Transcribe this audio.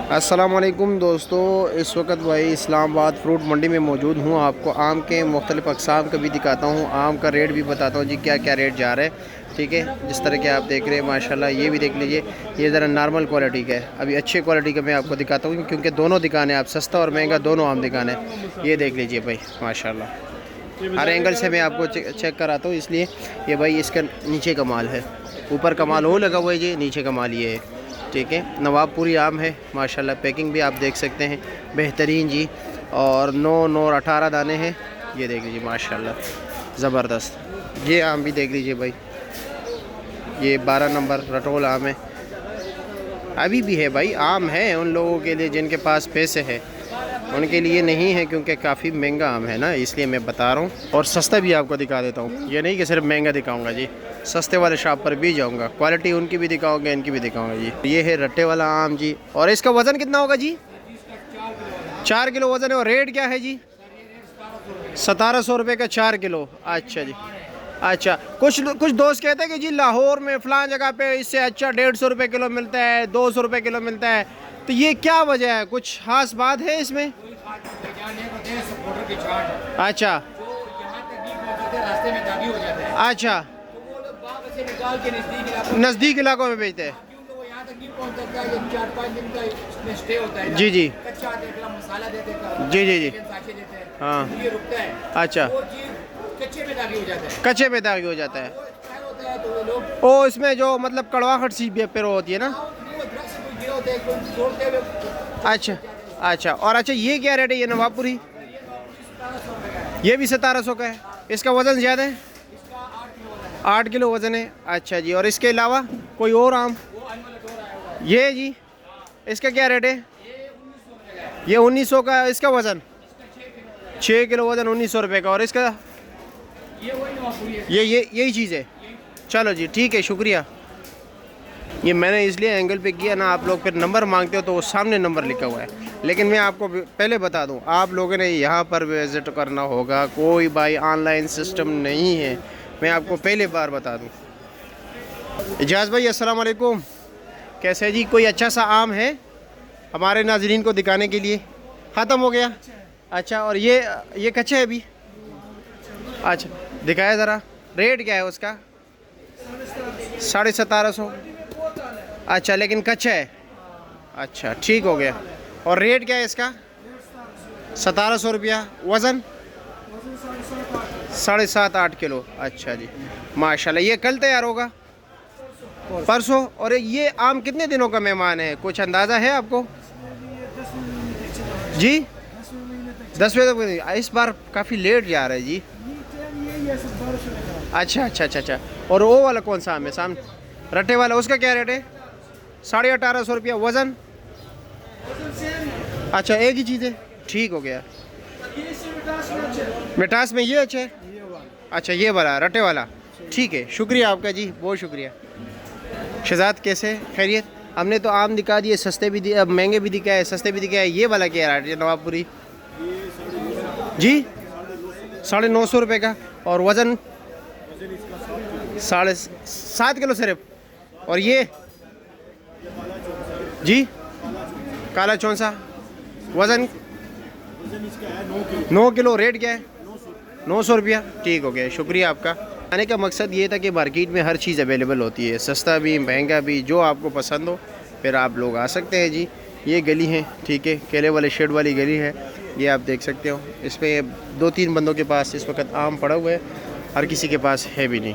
अस्सलाम वालेकुम दोस्तों, इस वक्त भाई इस्लामाबाद फ्रूट मंडी में मौजूद हूँ। आपको आम के मुख्तलिफ़ अक़साम का भी दिखाता हूँ, आम का रेट भी बताता हूँ जी क्या क्या रेट जा रहा है। ठीक है, जिस तरह के आप देख रहे हैं माशाल्लाह, ये भी देख लीजिए, ये ज़रा नॉर्मल क्वालिटी का है। अभी अच्छी क्वालिटी का मैं आपको दिखाता हूँ क्योंकि दोनों दुकानें, आप सस्ता और महंगा दोनों आम दुकान है। ये देख लीजिए भाई माशाल्लाह, हर एंगल से मैं आपको चेक कराता हूँ, इसलिए ये भाई इसका नीचे का माल है, ऊपर का माल वो लगा हुआ है जी, नीचे का माल ये है। ठीक है, नवाबपुरी आम है माशाल्लाह, पैकिंग भी आप देख सकते हैं बेहतरीन जी, और 9 और 18 दाने हैं। ये देख लीजिए माशाल्लाह ज़बरदस्त। ये आम भी देख लीजिए भाई, ये 12 नंबर रटोल आम है। अभी भी है भाई, आम है उन लोगों के लिए जिनके पास पैसे है, उनके लिए नहीं है क्योंकि काफ़ी महंगा आम है ना, इसलिए मैं बता रहा हूँ। और सस्ता भी आपको दिखा देता हूँ, ये नहीं कि सिर्फ महंगा दिखाऊंगा जी, सस्ते वाले शॉप पर भी जाऊंगा, क्वालिटी उनकी भी दिखाऊंगा, इनकी भी दिखाऊंगा जी। ये है रट्टे वाला आम जी, और इसका वज़न कितना होगा जी? 4 किलो वज़न है। और रेट क्या है जी? 1700 रुपये का 4 किलो। अच्छा जी, अच्छा। कुछ दोस्त कहते हैं कि जी लाहौर में फ़लाँ जगह पे इससे अच्छा 150 रुपये किलो मिलता है, 200 रुपये किलो मिलता है, तो ये क्या वजह है? कुछ खास बात है इसमें? अच्छा अच्छा, नज़दीक इलाकों में बेचते हैं जी जी जी जी जी, हाँ। अच्छा, कच्चे में दागी हो जाता है। ओ, इसमें जो मतलब कड़वाहट सी पेड़ होती है ना। अच्छा अच्छा, और अच्छा ये क्या रेट है? ये नवाबपुरी ये भी 1700 का है। इसका वज़न ज़्यादा है, 8 किलो वज़न है। अच्छा जी, और इसके अलावा कोई और आम? ये जी, इसका क्या रेट है? ये 1900 का। इसका वज़न 6 किलो वज़न, 1900 रुपये का। और इसका यही चीज़ है। चलो जी, ठीक है, शुक्रिया। ये मैंने इसलिए एंगल पे किया ना, आप लोग फिर नंबर मांगते हो तो वो सामने नंबर लिखा हुआ है, लेकिन मैं आपको पहले बता दूं, आप लोगों ने यहाँ पर विज़िट करना होगा, कोई भाई ऑनलाइन सिस्टम नहीं है, मैं आपको पहले बार बता दूं। इजाज़ भाई अस्सलाम वालेकुम, कैसे है जी? कोई अच्छा सा आम है हमारे नाज़रीन को दिखाने के लिए? ख़त्म हो गया? अच्छा, और ये कच्चा है अभी? अच्छा, दिखाया ज़रा, रेट क्या है उसका? 1750। अच्छा, लेकिन कच्चा है। अच्छा, ठीक हो गया। और रेट क्या है इसका? 1700 रुपया। वज़न 7.5-8 किलो। अच्छा जी माशाल्लाह। ये कल तैयार होगा? परसों। और ये आम कितने दिनों का मेहमान है, कुछ अंदाज़ा है आपको जी? 10वें तक। इस बार काफ़ी लेट जा रहा है जी। अच्छा अच्छा अच्छा अच्छा। और वो वाला कौन सा आम है सामने, रट्टे वाला, उसका क्या रेट है? 1850 रुपया। वज़न? अच्छा, एक ही चीज़ है, ठीक हो गया। मिठास में ये अच्छा है? अच्छा, ये वाला रट्टे वाला, ठीक है, शुक्रिया आपका जी, बहुत शुक्रिया। शहजाद कैसे, खैरियत? हमने तो आम दिखा दिए, सस्ते भी दिए, महंगे भी दिखाए, सस्ते भी दिखाए। ये वाला क्या रेट है नवाबपुरी जी? 950 रुपये का। और वज़न 7.5 किलो सिर्फ। और ये जी काला चौंसा, वज़न 9 किलो। रेट क्या है? 900 रुपया। ठीक हो गया, शुक्रिया आपका। आने का मकसद ये था कि मार्केट में हर चीज़ अवेलेबल होती है, सस्ता भी महंगा भी, जो आपको पसंद हो फिर आप लोग आ सकते हैं जी। ये गली है, ठीक है, केले वाले शेड वाली गली है, ये आप देख सकते हो। इसमें 2-3 बंदों के पास इस वक्त आम पड़ा हुआ है, हर किसी के पास है भी नहीं।